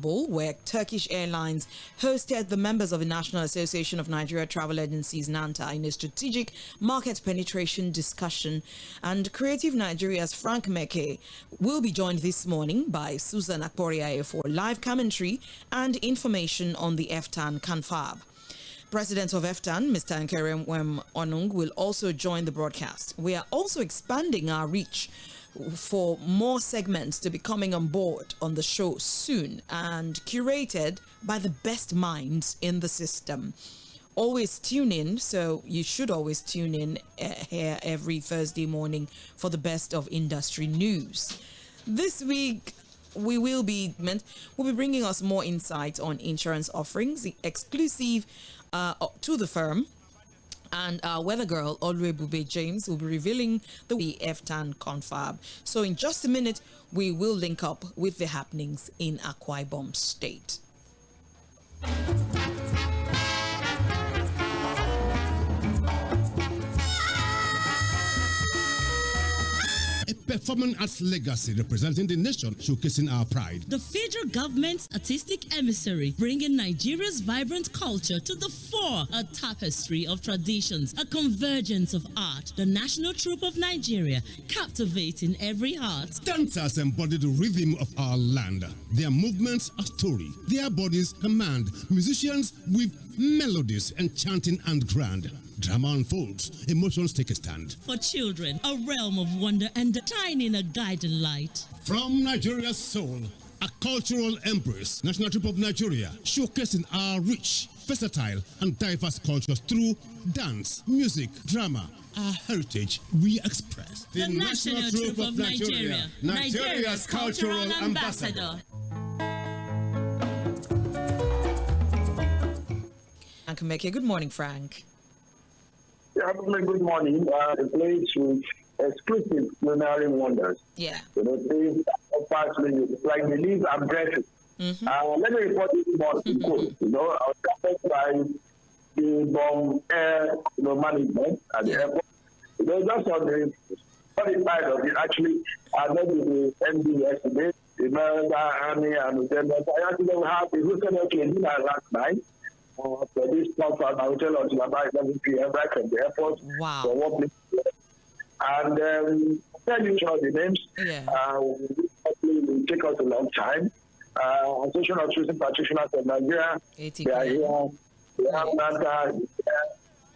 where Turkish Airlines hosted the members of the National Association of Nigeria Travel Agencies (NANTA) in a strategic market penetration discussion. And Creative Nigeria's Frank Meke will be joined this morning by Susan Akporiaye for live commentary and information on the FTAN confab. President of FTAN, Mr. Nkerem will also join the broadcast. We are also expanding our reach for more segments to be coming on board on the show soon and curated by the best minds in the system. Always tune in, so you should always tune in here every Thursday morning for the best of industry news. This week, we'll be bringing us more insights on insurance offerings, exclusive to the firm. And our weather girl, Olwebube James, will be revealing the FTAN confab. So in just a minute, we will link up with the happenings in Akwa Ibom State. Performing arts legacy representing the nation, showcasing our pride. The federal government's artistic emissary, bringing Nigeria's vibrant culture to the fore. A tapestry of traditions, a convergence of art. The National Troupe of Nigeria, captivating every heart. Dancers embody the rhythm of our land. Their movements are story. Their bodies command. Musicians with melodies enchanting and grand. Drama unfolds, emotions take a stand. For children, a realm of wonder and shining a guiding light. From Nigeria's soul, a cultural embrace, National Troupe of Nigeria, showcasing our rich, versatile, and diverse cultures through dance, music, drama. Our heritage we express. The National Troupe of Nigeria, Nigeria's cultural ambassador. Frank Meke, good morning, Frank. Yeah, good morning. The place with exclusive culinary wonders. Yeah. You know, it's like the leaves I'm dressing. Let me report this morning. You know, I was contacted by the bomb air management at the airport. You know, just on the other side of it, actually, I met with the MD yesterday, the American Army, and the I actually have the Houston dinner last night. For this conference, I will tell until about 11 p.m. back at the airport. Wow. For 1 place. And I'll tell you the names. Yeah. It will take us a long time. Association of Choosing Practitioners of Nigeria. They are here. We have NANTA is here.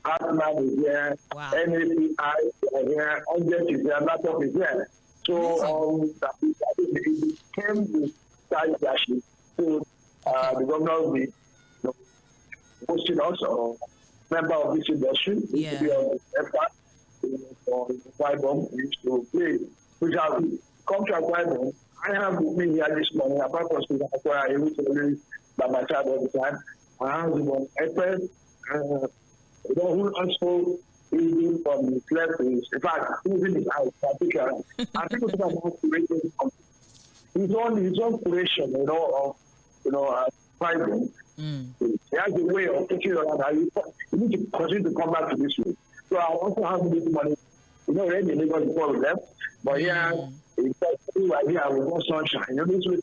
Hartman is here. Wow. NAPI is here. Ongent is here. NATOP is here. So it came with size actually. So the governor will be hosting us or member of this industry. Yeah. To be on the for Akwa Ibom, we used to play. Which have come to Akwa Ibom. I have with me here this morning, apart from speaking Akwa, I used to always by my side all the time. I have on April, who also reading from the left is, in fact, moving his eyes, particularly. I think it's about creating his own creation, of Akwa Ibom. He has a way of taking around. You need to continue to come back to this way. So I also have this money, already in Lagos before we left, but it's here with more sunshine. This way,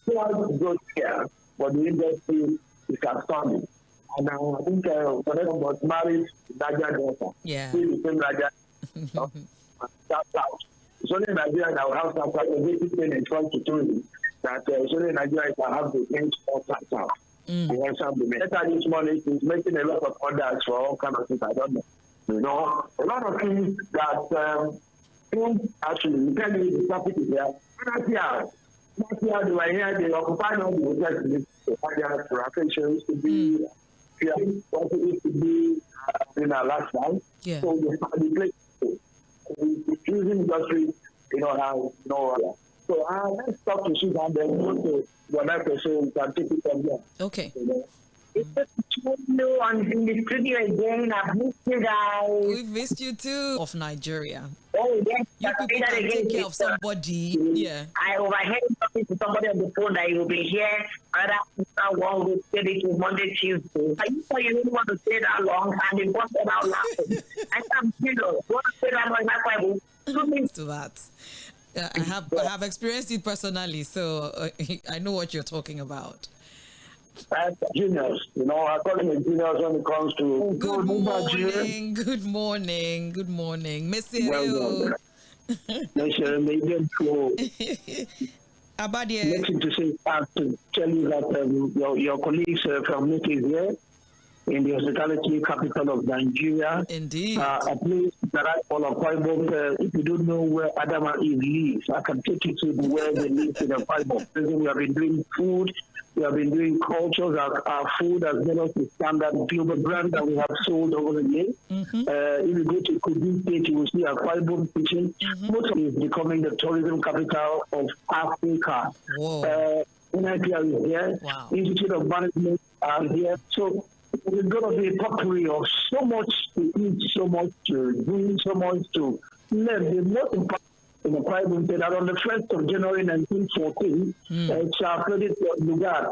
we have to go here, but the industry is outstanding. And I think whenever I was married, Nadia daughter, the same Nadia, that's out. It's only in Nigeria that will have some kind of basic thing in front to tourism. That it's only in Nigeria that have the things all types out. This money is making a lot of orders for all kinds of things. I don't know. A lot of things that actually tell you the traffic is there. Last year they were here, they occupied all the hotels. The Africa used to be also used to be in our last time. Yeah. So the place the tourism industry, how So let's talk to Susan and then go to Wonderful so we can take it from there. Okay. It's just you in the studio again. I've missed you guys. We've missed you too. Of Nigeria. Oh, yes. You people can take care of somebody. Yeah. I overheard talking to somebody on the phone that you will be here. Other one will say it to Monday, Tuesday. Are you sure you don't want to stay that long? And they busted out laughing. I said, want to stay that long? That's why we to that. I have experienced it personally, so I know what you're talking about. Genius, I call him a genius when it comes to good morning, Monsieur. Well, Monsieur, Abadie. Nothing to say, I have to tell you that your colleagues from NIC is here in the hospitality capital of Nigeria. Indeed. A place that I call Akwa Ibom. If you don't know where Adam and Eve lives, I can take you to where they live in Akwa Ibom. We have been doing food. We have been doing cultures. Our food has made us the standard global brand that we have sold over the years. If you go to Kogi State, you will see Akwa Ibom kitchen. Most of it is becoming the tourism capital of Africa. NIPR is here. Wow. Institute of Management are here. So it's going to be a potpourri of so much to eat, so much to do, so much to learn. The most important in the Bible said that on the 1st of January 1914, Charles Lugard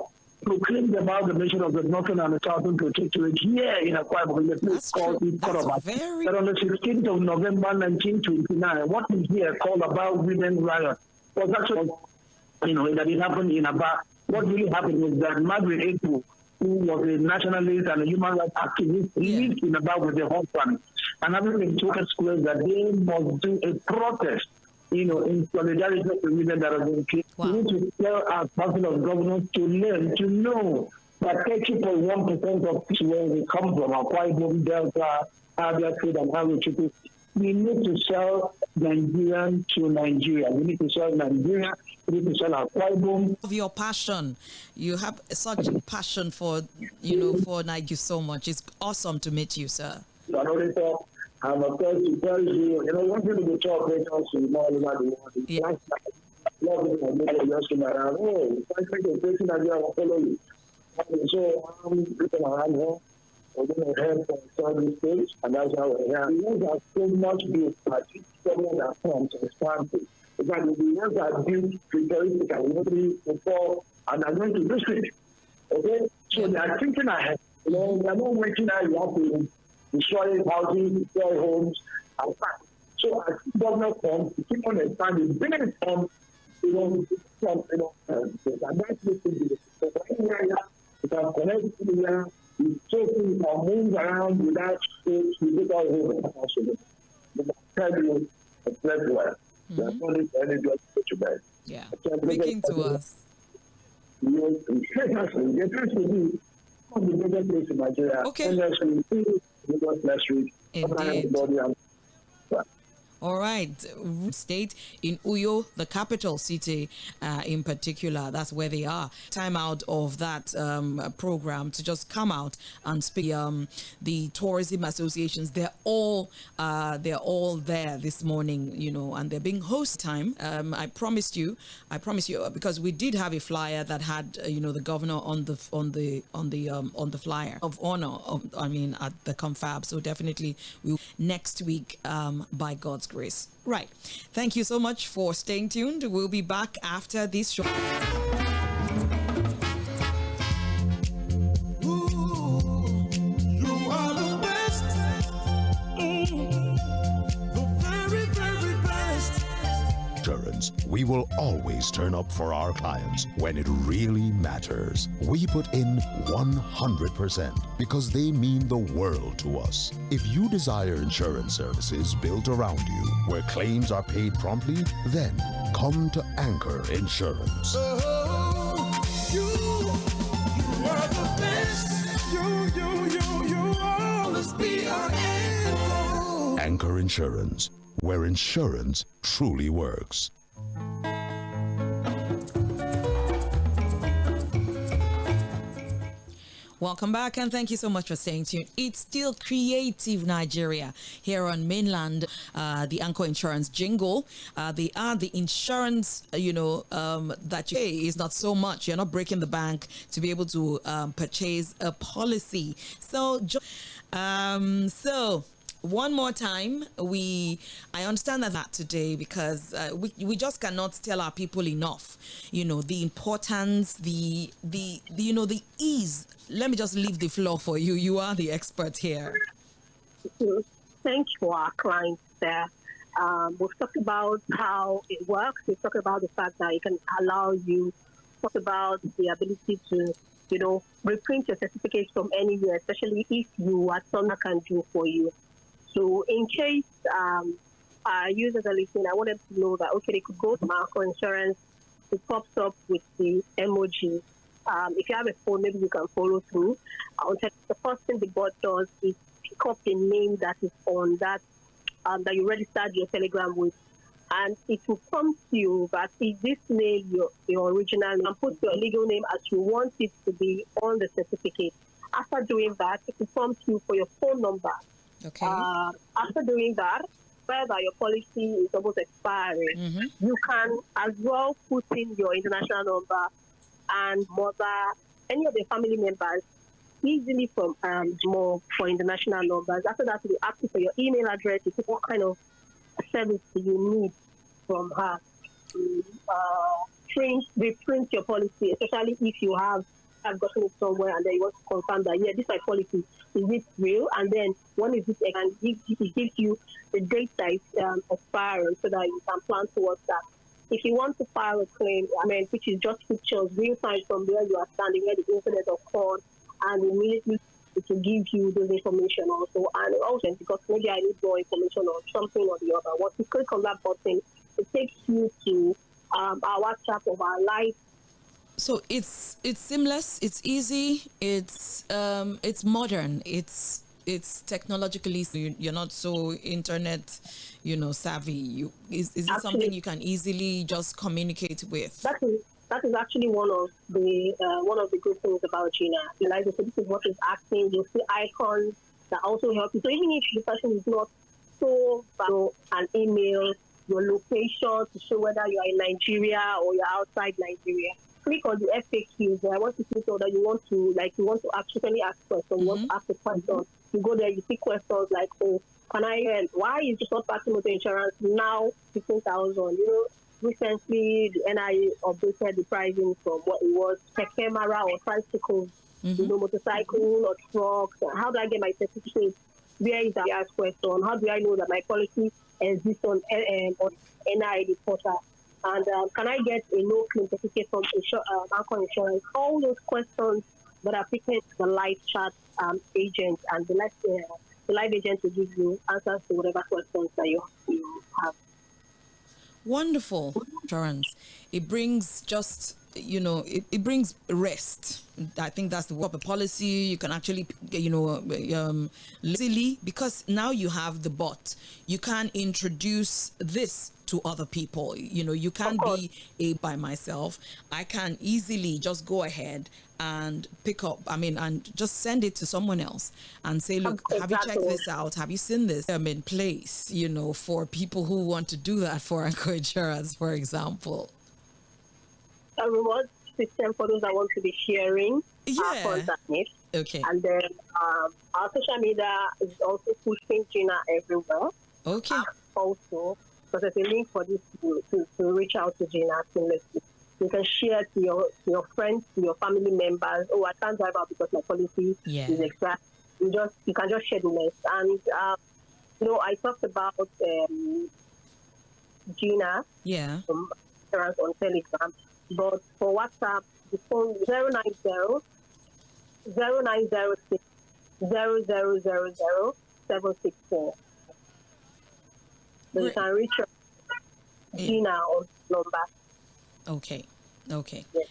proclaimed the amalgamation of the Northern and the Southern Protectorate here in Akwa Ibom, in the place called Ikoroba. But on the 16th of November 1929, what is here called about Women Riot was actually, that it happened in Aba. What really happened was that Margaret Atwood, who was a nationalist and a human rights activist, lived in Aba with her husband. And having been told squares that they must do a protest, in solidarity with the women that have been killed. We need to tell our council of governors to learn, to know that 30.1% of where we come from, Akwa Ibom, Delta, Abia State, and Aro, we need to sell Nigerian to Nigeria. We need to sell Nigeria. We need to sell Akwa Ibom. Of your passion, you have such passion for, for Nigeria so much. It's awesome to meet you, sir. I'm of course to tell you, one thing to talk with us in all over the world. Last night, love it for me, just to around. If I think of person that I will follow you. So I'm looking around here. We're going to head from Southern States, and that's how we're here. The ones that so much built, but each problem that comes to expand to. In fact, the ones that built futuristically, before, and are going to do it. Okay? So they are thinking ahead. They are not waiting out, you have to destroy housing, destroy homes, and fact. So as government comes, to keep on expanding, bring it from, and that's what we do. So you can connect to the you can move around without space, you get all over. But I tell you, it's very well. That's not it, any just put you back. Yeah, speaking to us. Yes, the biggest place in Nigeria. Okay. Last week. Indeed. All right. State in Uyo, the capital city in particular, that's where they are. Time out of that program to just come out and speak. The tourism associations, they're all there this morning, and they're being host time. I promise you, because we did have a flyer that had, the governor on the flyer of honor. At the confab. So definitely next week, by God's grace. Right. Thank you so much for staying tuned. We'll be back after this show. We will always turn up for our clients when it really matters. We put in 100% because they mean the world to us. If you desire insurance services built around you, where claims are paid promptly, then come to Anchor Insurance. You are the best. You always be our anchor. Anchor Insurance, where insurance truly works. Welcome back, and thank you so much for staying tuned. It's still Creative Nigeria here on mainland. The Anchor Insurance jingle. They are the insurance, that you pay is not so much. You're not breaking the bank to be able to purchase a policy. So one more time, I understand that today because we just cannot tell our people enough, the importance, the ease. Let me just leave the floor for you. You are the expert here. Thank you, our clients there. We've talked about how it works. We've talked about the fact that it can allow you, talk about the ability to, reprint your certificates from anywhere, especially if you are someone can do for you. So in case our users are listening, I wanted to know that, okay, they could go to Anchor Insurance. It pops up with the emoji. If you have a phone, maybe you can follow through. The first thing the bot does is pick up the name that is on that that you registered your Telegram with, and it will prompt you that is this name your original name, and put your legal name as you want it to be on the certificate. After doing that, it will prompt you for your phone number. Okay. After doing that, whether your policy is almost expiring, you can as well put in your international number and mother, any of the family members, easily from more for international numbers. After that, we ask you for your email address, you put what kind of service do you need from her to reprint your policy, especially if you have gotten it somewhere and then you want to confirm that, yeah, this is my policy, is it real? And then when is it, and it gives you the date that is expiring so that you can plan towards that. If you want to file a claim, which is just pictures, real time from where you are standing, where the incident occurred, and immediately it will give you those information also. And also, because maybe I need more information on something or the other, once you click on that button, it takes you to our WhatsApp of our live. So it's seamless, it's easy, it's modern, it's technologically, you're not so internet, savvy. Is it something you can easily just communicate with? That is actually one of the good things about Gina. Like this is what is asking. You'll see icons that also help you. So even if the person is not so an email, your location to show whether you are in Nigeria or you're outside Nigeria. Click on the FAQs. I want to see so that you want to actually ask questions. You want to ask a question. You go there, you see questions like, oh, why is the third party motor insurance now 15,000? Recently the NIA updated the pricing from what it was per camera or tricycle, motorcycle or trucks. How do I get my certificate? Where is the ask question? How do I know that my policy exists on NIA portal? And can I get a no claim certificate from Anchor Insurance? All those questions that are picked the live chat agent, and the live agent will give you answers to whatever questions that you have. Wonderful insurance. It brings just, it brings rest. I think that's the word. A policy you can actually, easily, because now you have the bot. You can introduce this to other people. You can't be by myself. I can easily just go ahead and pick up, and just send it to someone else and say, look, have you checked this out? Have you seen this? I'm in place, for people who want to do that for Anchor Insurance, for example. A reward system for those that want to be sharing our contact. Okay. And then our social media is also pushing Gina everywhere. Okay. Also, because there's a link for this to reach out to Gina seamlessly. You can share to your friends, to your family members. Oh, I can't drive out because my policy is expired. You can just share the list. And I talked about Gina from on Telegram, but for WhatsApp, the phone 090 0906 0000 764. So you can reach Gina on number. Okay. Yes.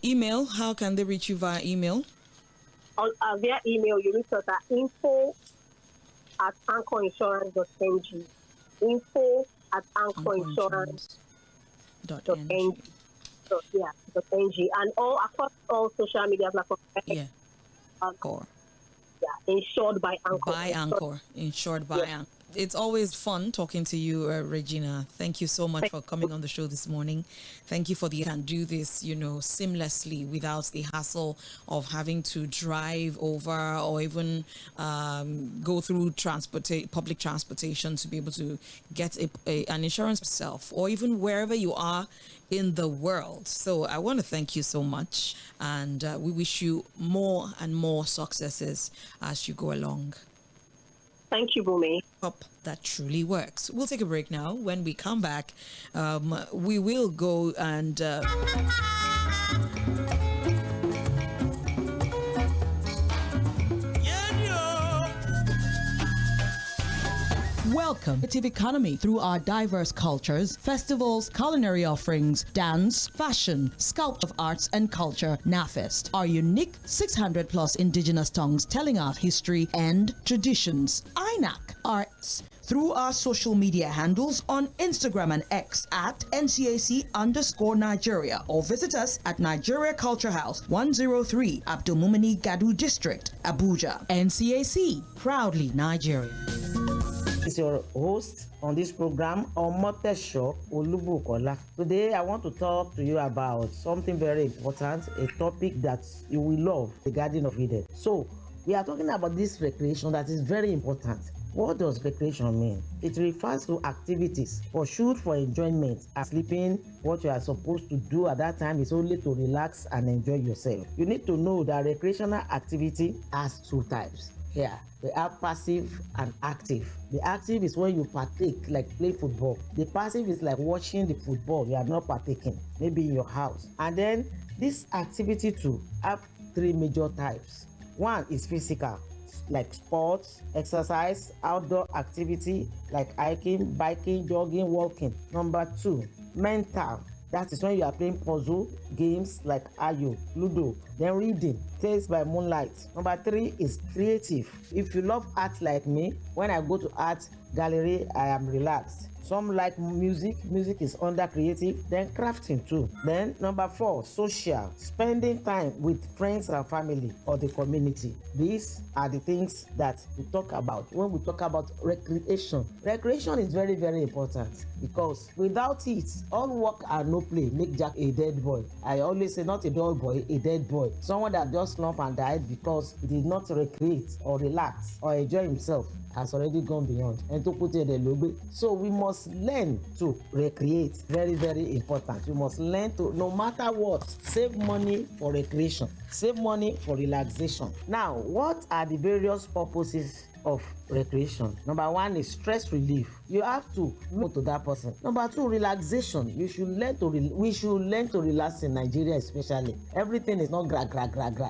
Email, how can they reach you via email? Via email, you reach us at info@anchorinsurance.ng. info@anchorinsurance.ng. And all across all social media platforms. Insured by Anchor. Insured by Anchor. It's always fun talking to you, Regina. Thank you so much for coming on the show this morning. Thank you for you can do this, seamlessly without the hassle of having to drive over or even go through public transportation to be able to get an insurance yourself, or even wherever you are in the world. So I want to thank you so much, and we wish you more and more successes as you go along. Thank you, Bumi. Up that truly works. We'll take a break now. When we come back, we will go and welcome creative economy through our diverse cultures, festivals, culinary offerings, dance, fashion, sculpture of arts and culture, NAFEST, our unique 600 plus indigenous tongues telling our history and traditions. INAC Arts through our social media handles on Instagram and X at NCAC_Nigeria, or visit us at Nigeria Culture House 103 Abdulmumini Gadu District, Abuja. NCAC, proudly Nigeria. Is your host on this program, Cʴᴜᴜᴜ Olúbùkọ́lá. Today, I want to talk to you about something very important, a topic that you will love, the Garden of Eden. So, we are talking about this recreation that is very important. What does recreation mean? It refers to activities pursued for enjoyment and sleeping. What you are supposed to do at that time is only to relax and enjoy yourself. You need to know that recreational activity has two types. Here, they are passive and active. The active is when you partake, like play football. The passive is like watching the football. You are not partaking, maybe in your house. And then this activity too have three major types. One is physical, like sports, exercise, outdoor activity, like hiking, biking, jogging, walking. Number two, mental. That is when you are playing puzzle games like Ayo, Ludo, then reading, Tales by Moonlight. Number three is creative. If you love art like me, when I go to art gallery, I am relaxed. Some like music. Music is under creative. Then crafting too. Then number four, social. Spending time with friends and family or the community. These are the things that we talk about when we talk about recreation. Recreation is very, very important because without it, all work and no play make Jack a dead boy. I always say not a dull boy, a dead boy. Someone that just slump and died because he did not recreate or relax or enjoy himself has already gone beyond. And to put it in the so we must learn to recreate. Very, very important. You must learn to, no matter what, save money for recreation, save money for relaxation. Now, what are the various purposes of recreation? Number one is stress relief. You have to know to that person. Number two, relaxation. You should learn to we should learn to relax in Nigeria, especially. Everything is not gra,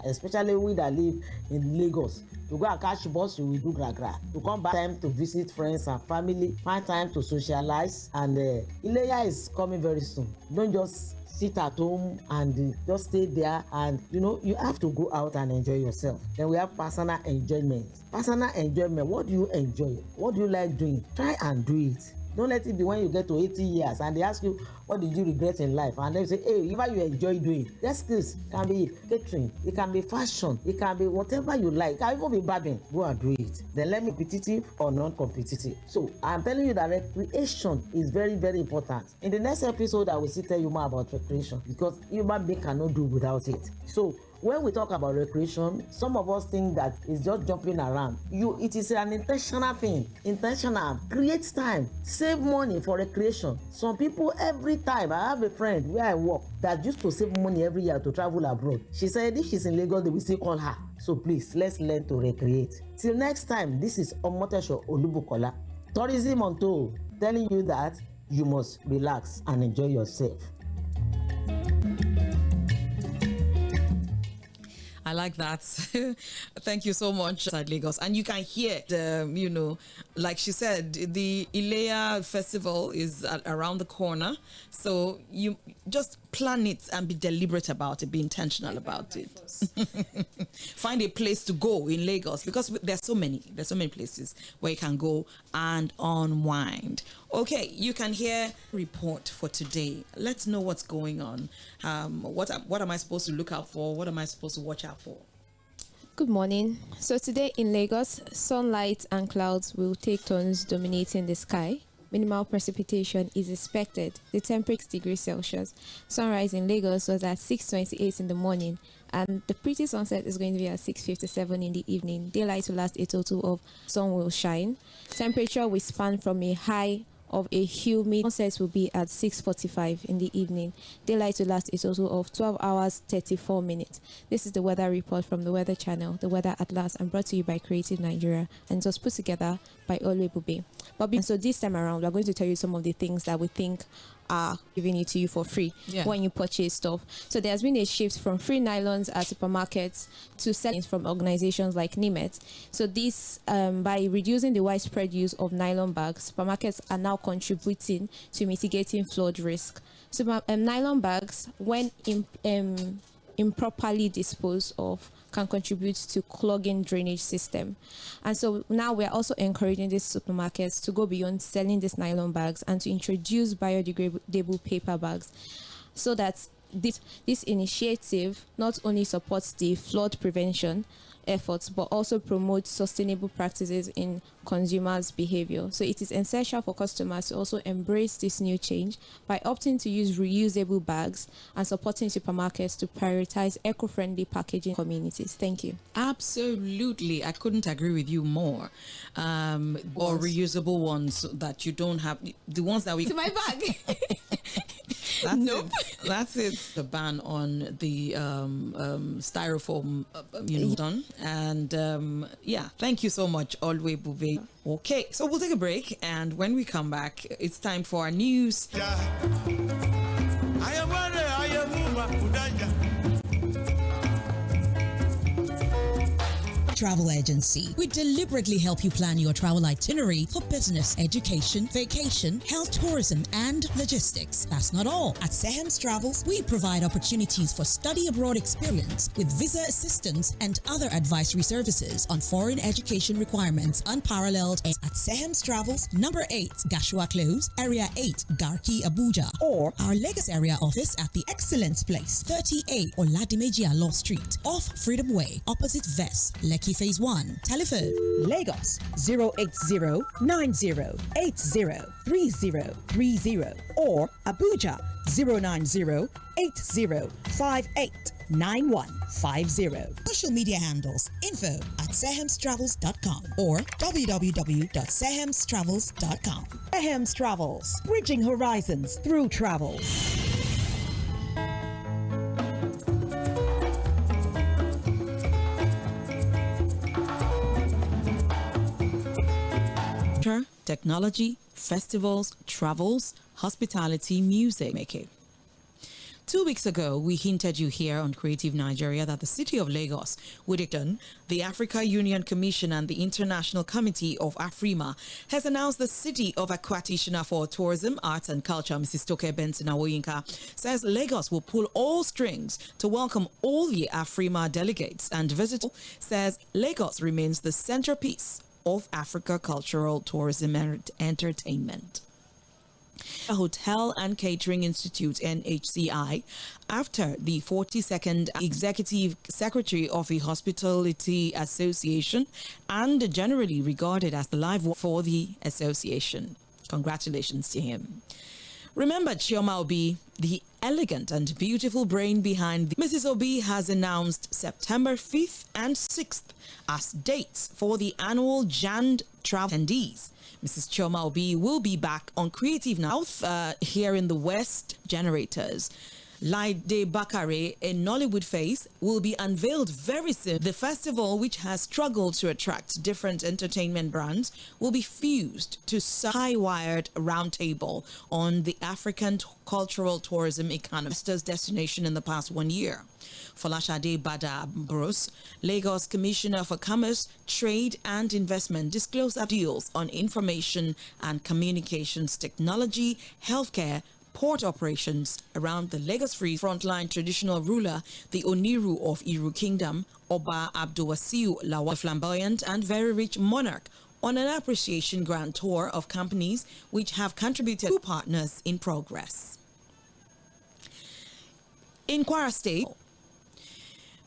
especially we that live in Lagos. To go and catch bus, you will do gra. To come back, time to visit friends and family, find time to socialize, and Ileya is coming very soon. Don't just sit at home and just stay there, and you have to go out and enjoy yourself. Then we have personal enjoyment. Personal enjoyment, what do you enjoy? What do you like doing? Try and do it. Don't let it be when you get to 80 years and they ask you, what did you regret in life? And then you say, hey, whatever you enjoy doing. That skills can be catering, it can be fashion, it can be whatever you like. It can even be barbing. Go and do it. Then let me competitive or non-competitive. So I'm telling you that recreation is very, very important. In the next episode, I will still tell you more about recreation because human being cannot do without it. So when we talk about recreation, some of us think that it's just jumping around. It is an intentional thing. Intentional. Create time. Save money for recreation. Some people every time, I have a friend where I work that used to save money every year to travel abroad. She said if she's in Lagos, they will still call her. So please, let's learn to recreate. Till next time, this is Cʴᴜᴜᴜ Olúbùkọ́lá. Tourism Untold, telling you that you must relax and enjoy yourself. I like that. Thank you so much, Lagos. And you can hear the, like she said, the Ileya festival is around the corner. So you just plan it and be deliberate about it, be intentional about it. Find a place to go in Lagos because there's so many places where you can go and unwind. Okay, you can hear report for today. Let's know what's going on. What am I supposed to look out for? What am I supposed to watch out for? Good morning. So today in Lagos, sunlight and clouds will take turns dominating the sky. Minimal precipitation is expected. The temperature degrees Celsius. Sunrise in Lagos was at 6:28 in the morning, and the pretty sunset is going to be at 6:57 in the evening. Daylight will last a total of sun will shine. Temperature will span from a high of a humid. Sunsets will be at 6:45 in the evening. Daylight will last a total of 12 hours 34 minutes. This is the weather report from the Weather Channel, the Weather Atlas, and brought to you by Creative Nigeria, and it was put together by Yᴏò̀ᴜᴜ. So this time around, we're going to tell you some of the things that we think are giving it to you for free when you purchase stuff. So there's been a shift from free nylons at supermarkets to sellings from organizations like NIMET. So this, by reducing the widespread use of nylon bags, supermarkets are now contributing to mitigating flood risk. So nylon bags, when improperly disposed of, can contribute to clogging drainage system. And so now we're also encouraging these supermarkets to go beyond selling these nylon bags and to introduce biodegradable paper bags, so that this initiative not only supports the flood prevention efforts but also promotes sustainable practices in consumers' behavior. So it is essential for customers to also embrace this new change by opting to use reusable bags and supporting supermarkets to prioritize eco-friendly packaging communities. Thank you. Absolutely. I couldn't agree with you more. Or reusable ones that you don't have, the ones that we... To my bag. That's it. The ban on the styrofoam, done. And yeah, thank you so much, Yᴏò̀̀ᴜ. Okay, so we'll take a break, and when we come back, it's time for our news. Travel agency. We deliberately help you plan your travel itinerary for business, education, vacation, health, tourism, and logistics. That's not all. At Sehems Travels, we provide opportunities for study abroad experience with visa assistance and other advisory services on foreign education requirements unparalleled at Sehems Travels, number 8, Gashua Close, Area 8, Garki, Abuja, or our Lagos area office at the Excellence Place, 30A Oladimeji Law Street, off Freedom Way, opposite VES, Lekki Phase 1. Telephone Lagos 08090803030 or Abuja 09080589150. Social media handles info@sehemstravels.com or www.sehemstravels.com. Sehems Travels, bridging horizons through travel. Technology, festivals, travels, hospitality, music making. 2 weeks ago, we hinted you here on Creative Nigeria that the city of Lagos, with the Africa Union Commission and the International Committee of AFRIMA, has announced the city of Cʀᴜᴜ for tourism, arts and culture. Mrs. Toke Benson-Awoyinka says Lagos will pull all strings to welcome all the AFRIMA delegates, and visitors says Lagos remains the centerpiece of Africa cultural tourism and entertainment. A Hotel and Catering Institute, NHCI, after the 42nd Executive Secretary of the Hospitality Association and generally regarded as the live for the association. Congratulations to him. Remember Chioma Obi, the elegant and beautiful brain behind Mrs. Obi has announced September 5th and 6th as dates for the annual JAND travel attendees. Mrs. Chioma Obi will be back on Creative Now here in the West. Generators Laide Bakare, a Nollywood face, will be unveiled very soon. The festival, which has struggled to attract different entertainment brands, will be fused to a high-wired roundtable on the African cultural tourism economy destination in the past 1 year. Folashade Bada Bros, Lagos Commissioner for Commerce, Trade and Investment, disclosed deals on information and communications technology, healthcare, port operations around the Lagos Free frontline traditional ruler, the Oniru of Iru Kingdom, Oba Abdulwasiu Lawal, flamboyant and very rich monarch, on an appreciation grand tour of companies which have contributed to partners in progress. In Kwara State,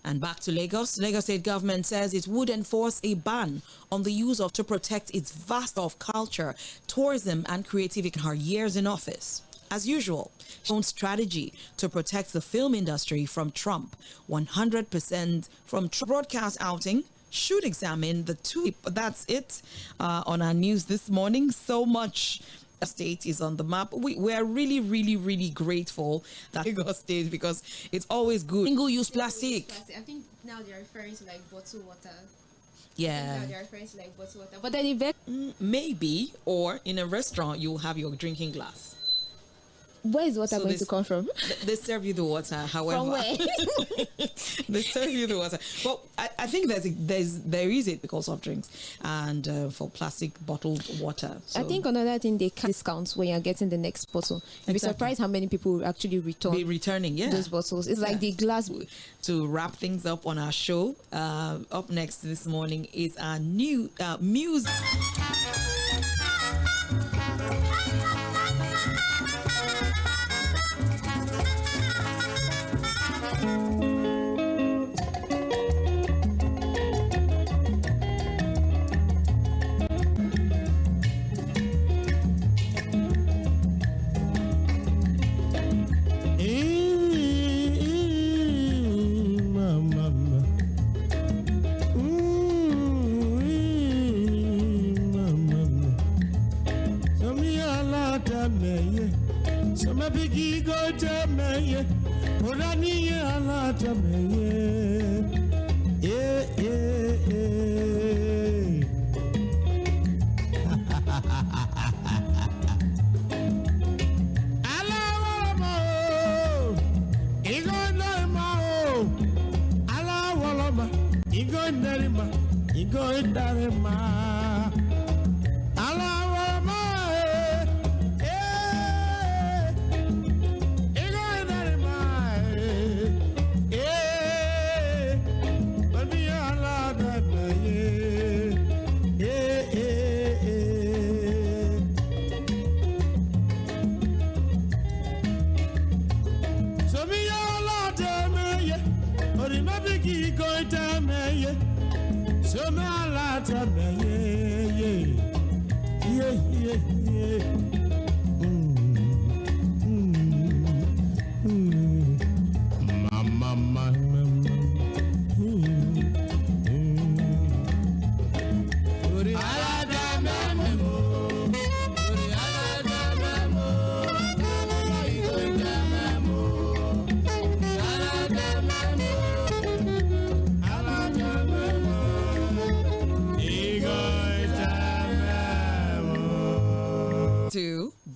and back to Lagos, Lagos State government says it would enforce a ban on the use of to protect its vast of culture, tourism and creativity in her years in office. As usual, own strategy to protect the film industry from Trump, 100% from broadcast outing, should examine the two. That's it on our news this morning. So much State is on the map. We are really, really, really grateful that Lagos State, because it's always good. Single-use plastic. I think now they're referring to like bottled water. Yeah. Now they're referring to like bottled water. But then maybe, or in a restaurant, you'll have your drinking glass. Where is water going to come from? They serve you the water, however. From where? They serve you the water. Well, I think there is it because of drinks and for plastic bottled water. So. I think another thing, they can discounts when you're getting the next bottle. You'll be surprised how many people will actually returning those bottles. It's like the glass. To wrap things up on our show, up next this morning is our new music.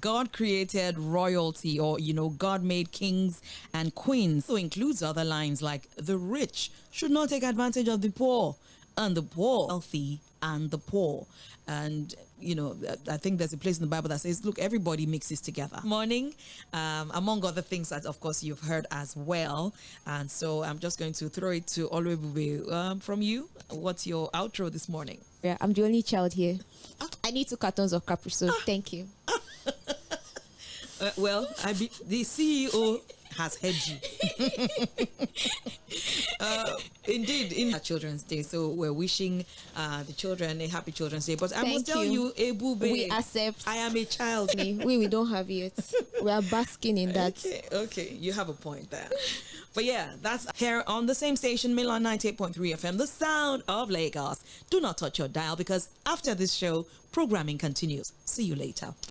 God created royalty, or God made kings and queens. So includes other lines like the rich should not take advantage of the poor, and the poor wealthy and the poor. And I think there's a place in the Bible that says, look, everybody mixes together. Morning, among other things that of course you've heard as well. And so I'm just going to throw it to Oluebube. From you, what's your outro this morning? Yeah, I'm the only child here. I need 2 cartons of Cʀᴜᴜ. Thank you. The CEO has heard you. Indeed, in our Children's Day, so we're wishing the children a happy Children's Day. But I must tell you, Ebube, we accept. I am a child. we don't have it. We are basking in that. Okay, you have a point there. But yeah, that's here on the same station, Milan 98.3 FM, the sound of Lagos. Do not touch your dial, because after this show, programming continues. See you later.